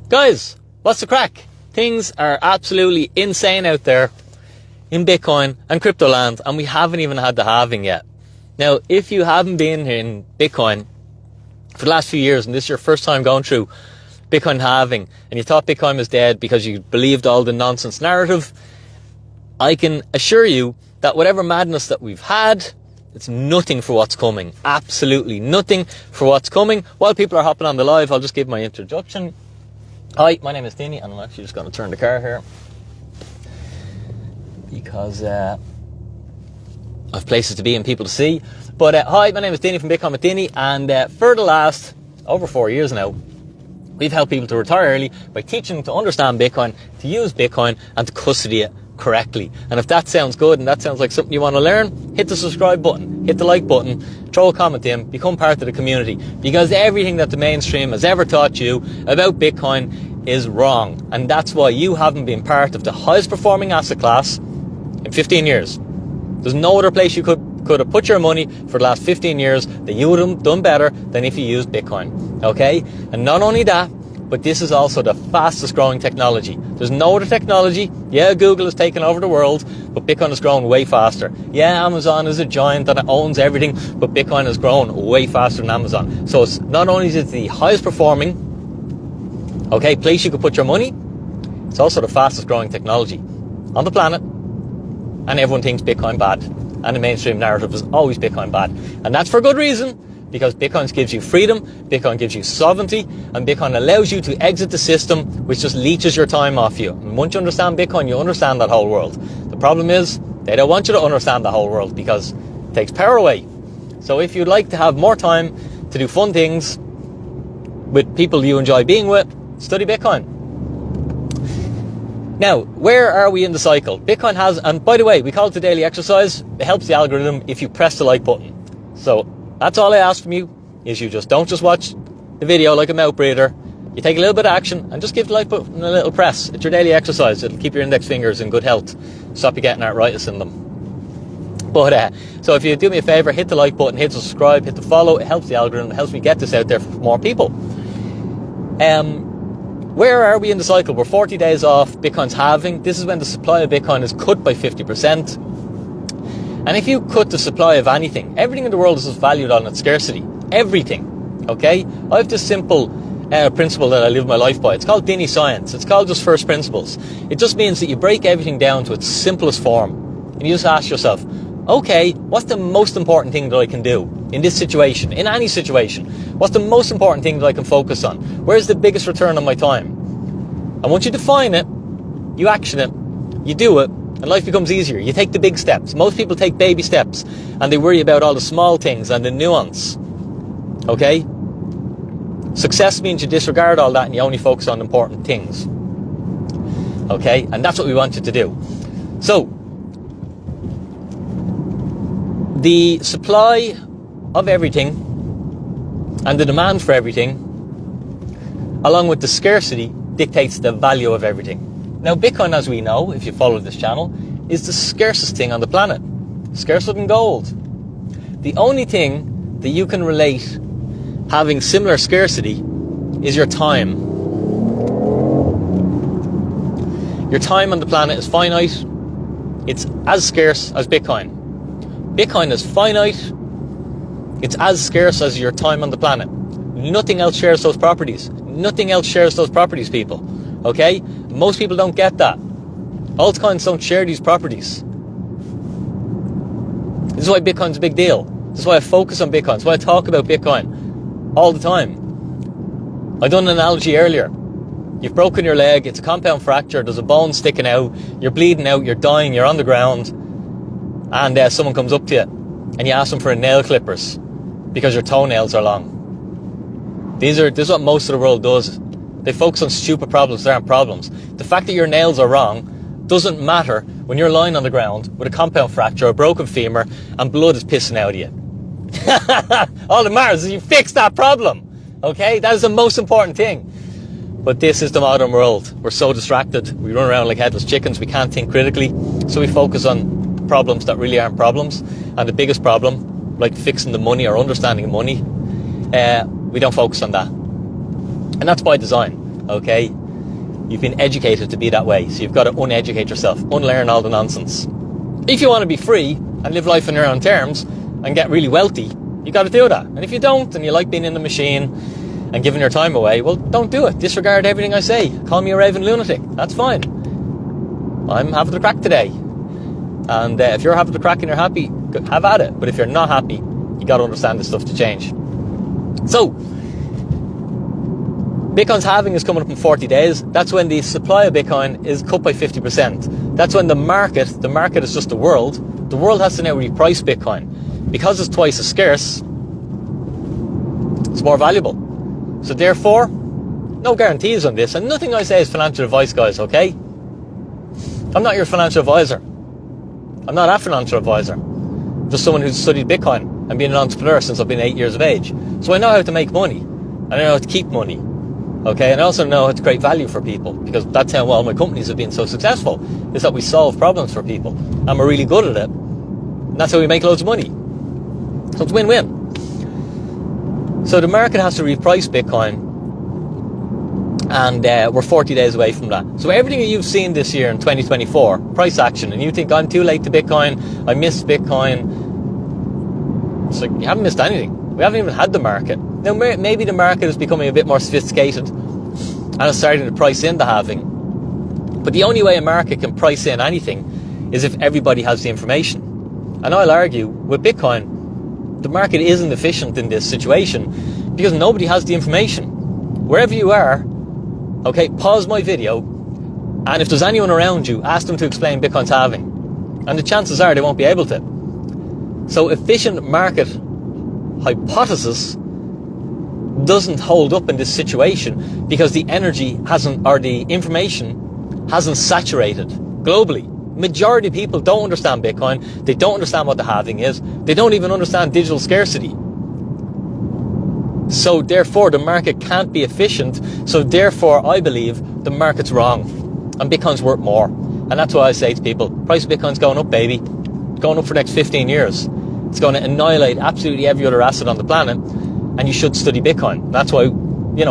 Guys, what's the crack? Things are absolutely insane out there in Bitcoin and crypto land, and we haven't even had the halving yet. Now, if you haven't been in Bitcoin for the last few years and this is your first time going through Bitcoin halving and you thought Bitcoin was dead because you believed all the nonsense narrative, I can assure you that whatever madness that we've had, it's nothing for what's coming. Absolutely nothing for what's coming. While people are hopping on the live, I'll just give my introduction. Hi, my name is Dinny, and I'm actually just going to turn the car here because I've places to be and people to see. But hi, my name is Dinny from Bitcoin With Dinny, and for the last over 4 years now, we've helped people to retire early by teaching them to understand Bitcoin, to use Bitcoin, and to custody it correctly. And if that sounds good and that sounds like something you want to learn, hit the subscribe button, hit the like button, throw a comment in, become part of the community, because everything that the mainstream has ever taught you about Bitcoin is wrong, and that's why you haven't been part of the highest performing asset class in 15 years. There's no other place you could have put your money for the last 15 years that you would have done better than if you used Bitcoin, okay? And not only that, but this is also the fastest growing technology. There's no other technology. Yeah, Google has taken over the world, but Bitcoin has grown way faster. Yeah, Amazon is a giant that owns everything, but Bitcoin has grown way faster than Amazon. So it's not only is it the highest performing, okay, place you could put your money, it's also the fastest growing technology on the planet, and everyone thinks Bitcoin bad. And the mainstream narrative is always Bitcoin bad. And that's for good reason, because Bitcoin gives you freedom, Bitcoin gives you sovereignty, and Bitcoin allows you to exit the system, which just leeches your time off you. And once you understand Bitcoin, you understand that whole world. The problem is, they don't want you to understand the whole world because it takes power away. So if you'd like to have more time to do fun things with people you enjoy being with, study Bitcoin. Now, where are we in the cycle? Bitcoin has, and by the way, we call it the daily exercise. It helps the algorithm if you press the like button. So that's all I ask from you, is you don't just watch the video like a mouth breather. You take a little bit of action and just give the like button a little press. It's your daily exercise. It'll keep your index fingers in good health. Stop you getting arthritis in them. But so if you do me a favor, hit the like button, hit the subscribe, hit the follow. It helps the algorithm. It helps me get this out there for more people. Where are we in the cycle? We're 40 days off Bitcoin's halving. This is when the supply of Bitcoin is cut by 50%. And if you cut the supply of anything, everything in the world is valued on its scarcity. Everything. Okay? I have this simple principle that I live my life by. It's called Dinny science. It's called just first principles. It just means that you break everything down to its simplest form. And you just ask yourself, okay, what's the most important thing that I can do in this situation, in any situation? What's the most important thing that I can focus on? Where's the biggest return on my time? And once you define it, you action it, you do it, and life becomes easier. You take the big steps. Most people take baby steps, and they worry about all the small things and the nuance. Okay? Success means you disregard all that and you only focus on important things. Okay? And that's what we want you to do. So, the supply of everything and the demand for everything, along with the scarcity, dictates the value of everything. Now, Bitcoin, as we know, if you follow this channel, is the scarcest thing on the planet. Scarcer than gold. The only thing that you can relate having similar scarcity is your time. Your time on the planet is finite. It's as scarce as Bitcoin. Bitcoin is finite. It's as scarce as your time on the planet. Nothing else shares those properties. Nothing else shares those properties, people. Okay? Most people don't get that. Altcoins don't share these properties. This is why Bitcoin's a big deal. This is why I focus on Bitcoin. This is why I talk about Bitcoin all the time. I done an analogy earlier. You've broken your leg. It's a compound fracture. There's a bone sticking out. You're bleeding out. You're dying. You're on the ground. And someone comes up to you and you ask them for a nail clippers because your toenails are long. This is what most of the world does. They focus on stupid problems that aren't problems. The fact that your nails are wrong doesn't matter when you're lying on the ground with a compound fracture, a broken femur, and blood is pissing out of you. All that matters is you fix that problem. Okay? That is the most important thing. But this is the modern world. We're so distracted. We run around like headless chickens. We can't think critically. So we focus on problems that really aren't problems. And the biggest problem, like fixing the money or understanding money, we don't focus on that. And that's by design. Okay? You've been educated to be that way, so you've got to uneducate yourself, unlearn all the nonsense. If you want to be free and live life on your own terms and get really wealthy, you got to do that. And if you don't, and you like being in the machine and giving your time away, well, don't do it. Disregard everything I say. Call me a raving lunatic. That's fine. I'm having the crack today. And if you're having the crack and you're happy, have at it. But if you're not happy, you got to understand this stuff to change. So, Bitcoin's halving is coming up in 40 days. That's when the supply of Bitcoin is cut by 50%. That's when the market is just the world has to now reprice Bitcoin. Because it's twice as scarce, it's more valuable. So therefore, no guarantees on this. And nothing I say is financial advice, guys, okay? I'm not your financial advisor. I'm not a financial advisor. I'm just someone who's studied Bitcoin and been an entrepreneur since I've been 8 years of age. So I know how to make money. I know how to keep money. Okay, and I also know how to create value for people, because that's how all my companies have been so successful, is that we solve problems for people. And we're really good at it. And that's how we make loads of money. So it's win-win. So the market has to reprice Bitcoin, and we're 40 days away from that. So everything that you've seen this year in 2024, price action, and you think, I'm too late to Bitcoin, I missed Bitcoin. It's like, you haven't missed anything. We haven't even had the market. Now, maybe the market is becoming a bit more sophisticated and it's starting to price in the halving. But the only way a market can price in anything is if everybody has the information. And I'll argue, with Bitcoin, the market isn't efficient in this situation because nobody has the information. Wherever you are, okay, pause my video, and if there's anyone around you, ask them to explain Bitcoin's halving. And the chances are they won't be able to. So efficient market hypothesis doesn't hold up in this situation because the energy hasn't, or the information hasn't saturated globally. Majority of people don't understand Bitcoin. They don't understand what the halving is. They don't even understand digital scarcity. So therefore the market can't be efficient. So therefore I believe the market's wrong and Bitcoin's worth more. And that's why I say to people, price of Bitcoin's going up, baby. It's going up for the next 15 years. It's going to annihilate absolutely every other asset on the planet, and you should study Bitcoin. That's why,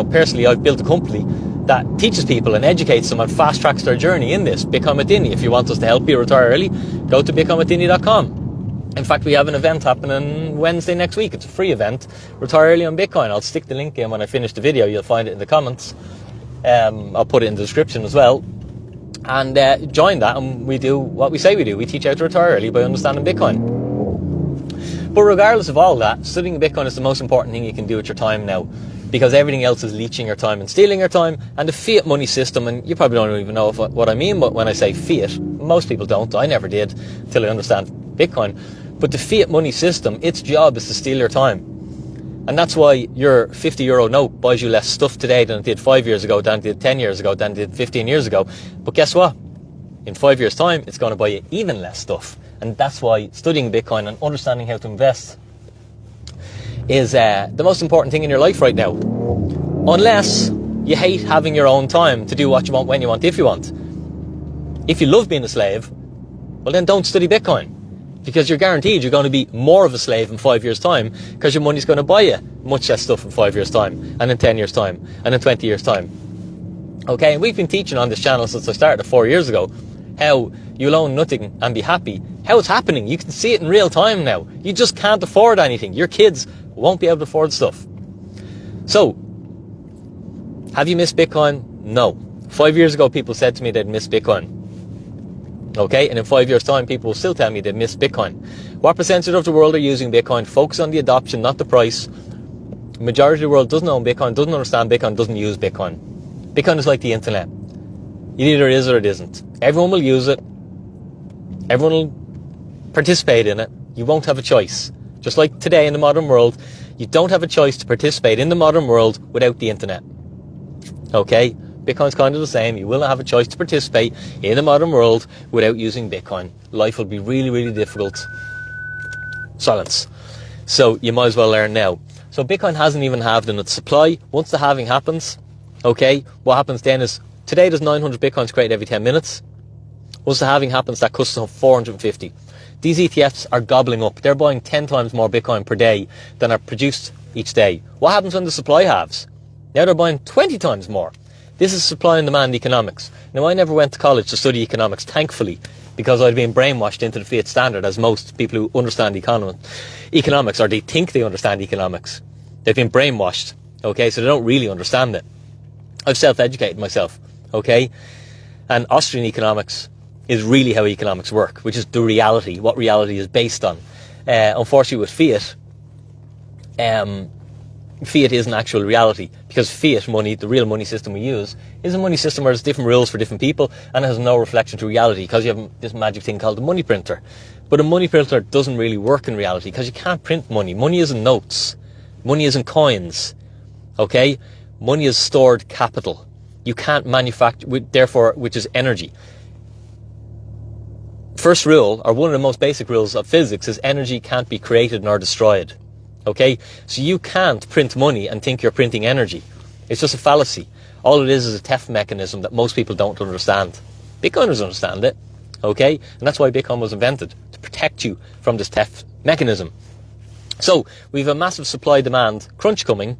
personally, I've built a company that teaches people and educates them and fast tracks their journey in this. Bitcoin with Dinny. If you want us to help you retire early, go to bitcoinwithdinny.com. In fact, we have an event happening Wednesday next week. It's a free event. Retire early on Bitcoin. I'll stick the link in when I finish the video. You'll find it in the comments. I'll put it in the description as well. And join that, and we do what we say we do. We teach you how to retire early by understanding Bitcoin. But regardless of all that, studying Bitcoin is the most important thing you can do with your time now, because everything else is leeching your time and stealing your time. And the fiat money system, and you probably don't even know what I mean, but when I say fiat, most people don't. I never did until I understand Bitcoin. But the fiat money system, its job is to steal your time. And that's why your €50 note buys you less stuff today than it did 5 years ago, than it did 10 years ago, than it did 15 years ago. But guess what? In 5 years' time, it's going to buy you even less stuff. And that's why studying Bitcoin and understanding how to invest is the most important thing in your life right now. Unless you hate having your own time to do what you want, when you want, if you want. If you love being a slave, well then don't study Bitcoin. Because you're guaranteed you're going to be more of a slave in 5 years' time, because your money's going to buy you much less stuff in 5 years' time, and in 10 years' time, and in 20 years' time. Okay, and we've been teaching on this channel since I started 4 years ago how you'll own nothing and be happy. How it's happening. You can see it in real time now. You just can't afford anything. Your kids won't be able to afford stuff. So, have you missed Bitcoin? No. 5 years ago, people said to me they'd missed Bitcoin. Okay, and in 5 years' time, people will still tell me they've missed Bitcoin. What percentage of the world are using Bitcoin? Focus on the adoption, not the price. The majority of the world doesn't own Bitcoin, doesn't understand Bitcoin, doesn't use Bitcoin. Bitcoin is like the internet. It either is or it isn't. Everyone will use it. Everyone will participate in it. You won't have a choice. Just like today in the modern world, you don't have a choice to participate in the modern world without the internet. Okay? Bitcoin's kind of the same. You will not have a choice to participate in the modern world without using Bitcoin. Life will be really, really difficult. Silence. So you might as well learn now. So Bitcoin hasn't even halved in its supply. Once the halving happens, okay, what happens then is, today there's 900 Bitcoins created every 10 minutes. Once the halving happens, that costs them 450. These ETFs are gobbling up. They're buying 10 times more Bitcoin per day than are produced each day. What happens when the supply halves? Now they're buying 20 times more. This is supply and demand economics. Now, I never went to college to study economics, thankfully, because I'd been brainwashed into the fiat standard, as most people who understand economics, or they think they understand economics. They've been brainwashed, okay, so they don't really understand it. I've self-educated myself, okay, and Austrian economics is really how economics work, which is the reality, what reality is based on. Unfortunately, with fiat, fiat isn't actual reality, because fiat money, the real money system we use, is a money system where there's different rules for different people, and it has no reflection to reality, because you have this magic thing called the money printer. But a money printer doesn't really work in reality, because you can't print money. Money isn't notes. Money isn't coins. Okay? Money is stored capital. You can't manufacture, therefore, which is energy. First rule, or one of the most basic rules of physics, is energy can't be created nor destroyed. Okay? So you can't print money and think you're printing energy. It's just a fallacy. All it is a theft mechanism that most people don't understand. Bitcoiners understand it. Okay? And that's why Bitcoin was invented, to protect you from this theft mechanism. So, we have a massive supply-demand crunch coming.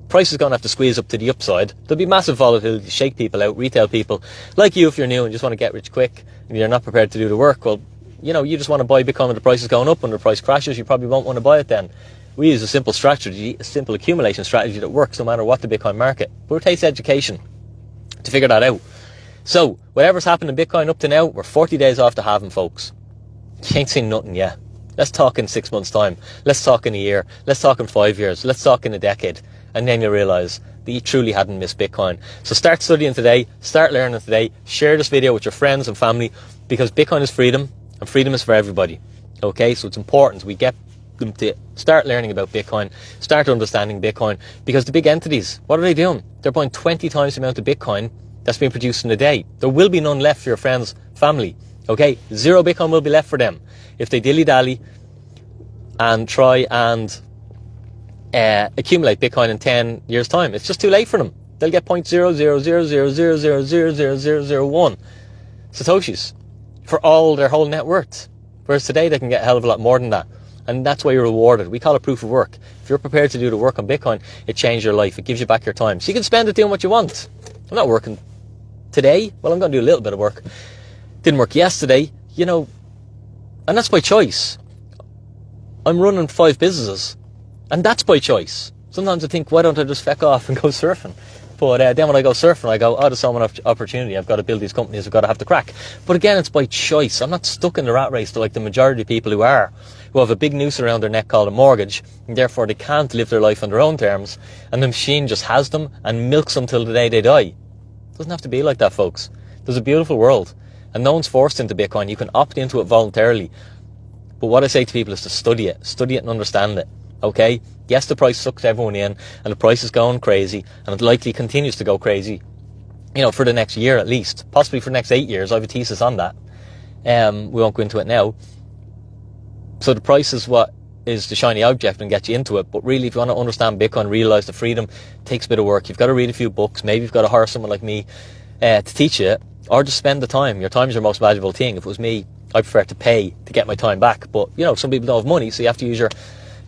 Price is going to have to squeeze up to the upside. There'll be massive volatility to shake people out, retail people. Like you, if you're new and just want to get rich quick, and you're not prepared to do the work, well, you know, you just want to buy Bitcoin when the price is going up. When the price crashes, you probably won't want to buy it then. We use a simple strategy, a simple accumulation strategy that works no matter what the Bitcoin market. But it takes education to figure that out. So, whatever's happened in Bitcoin up to now, we're 40 days off the halving, folks. You ain't seen nothing yet. Let's talk in 6 months' time. Let's talk in a year. Let's talk in 5 years. Let's talk in a decade. And then you realise that you truly hadn't missed Bitcoin. So start studying today. Start learning today. Share this video with your friends and family, because Bitcoin is freedom, and freedom is for everybody. Okay, so it's important we get them to start learning about Bitcoin, start understanding Bitcoin, because the big entities, what are they doing? They're buying 20 times the amount of Bitcoin that's being produced in a day. There will be none left for your friends, family. Okay, 0 Bitcoin will be left for them if they dilly-dally and try and accumulate Bitcoin in 10 years' time. It's just too late for them. They'll get 0.00000000001 Satoshis for all their whole net worth. Whereas today they can get a hell of a lot more than that. And that's why you're rewarded. We call it proof of work. If you're prepared to do the work on Bitcoin, it changes your life. It gives you back your time. So you can spend it doing what you want. I'm not working today. Well, I'm going to do a little bit of work. Didn't work yesterday, you know, and that's by choice. I'm running 5 businesses, and that's by choice. Sometimes I think, why don't I just feck off and go surfing? But then when I go surfing, I go, oh, there's so much opportunity. I've got to build these companies. I've got to have the crack. But again, it's by choice. I'm not stuck in the rat race to like the majority of people who have a big noose around their neck called a mortgage, and therefore they can't live their life on their own terms, and the machine just has them and milks them till the day they die. It doesn't have to be like that, folks. There's a beautiful world, and no one's forced into Bitcoin. You can opt into it voluntarily. But what I say to people is to study it and understand it. Okay? Yes, the price sucks everyone in, and the price is going crazy, and it likely continues to go crazy, you know, for the next year at least, possibly for the next 8 years. I have a thesis on that. We won't go into it now. So the price is what is the shiny object and get you into it. But really, if you want to understand Bitcoin, realise the freedom takes a bit of work. You've got to read a few books. Maybe you've got to hire someone like me to teach you, or just spend the time. Your time is your most valuable thing. If it was me, I prefer to pay to get my time back. But, you know, some people don't have money, so you have to use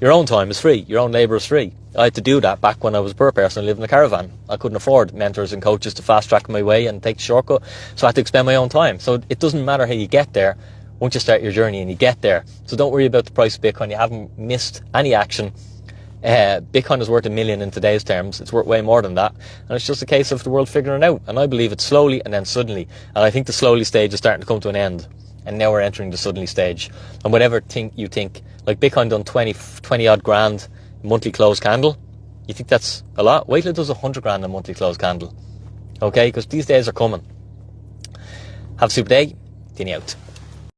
your own time is free. Your own labour is free. I had to do that back when I was a poor person and lived in a caravan. I couldn't afford mentors and coaches to fast track my way and take the shortcut, so I had to expend my own time. So it doesn't matter how you get there once you start your journey and you get there. So don't worry about the price of Bitcoin. You haven't missed any action. Bitcoin is worth $1 million in today's terms. It's worth way more than that. And it's just a case of the world figuring it out. And I believe it's slowly and then suddenly. And I think the slowly stage is starting to come to an end. And now we're entering the suddenly stage. And whatever you think, like Bitcoin done 20 odd grand monthly close candle. You think that's a lot? Wait till it does 100 grand a monthly close candle. Okay? Because these days are coming. Have a super day. Dinny out.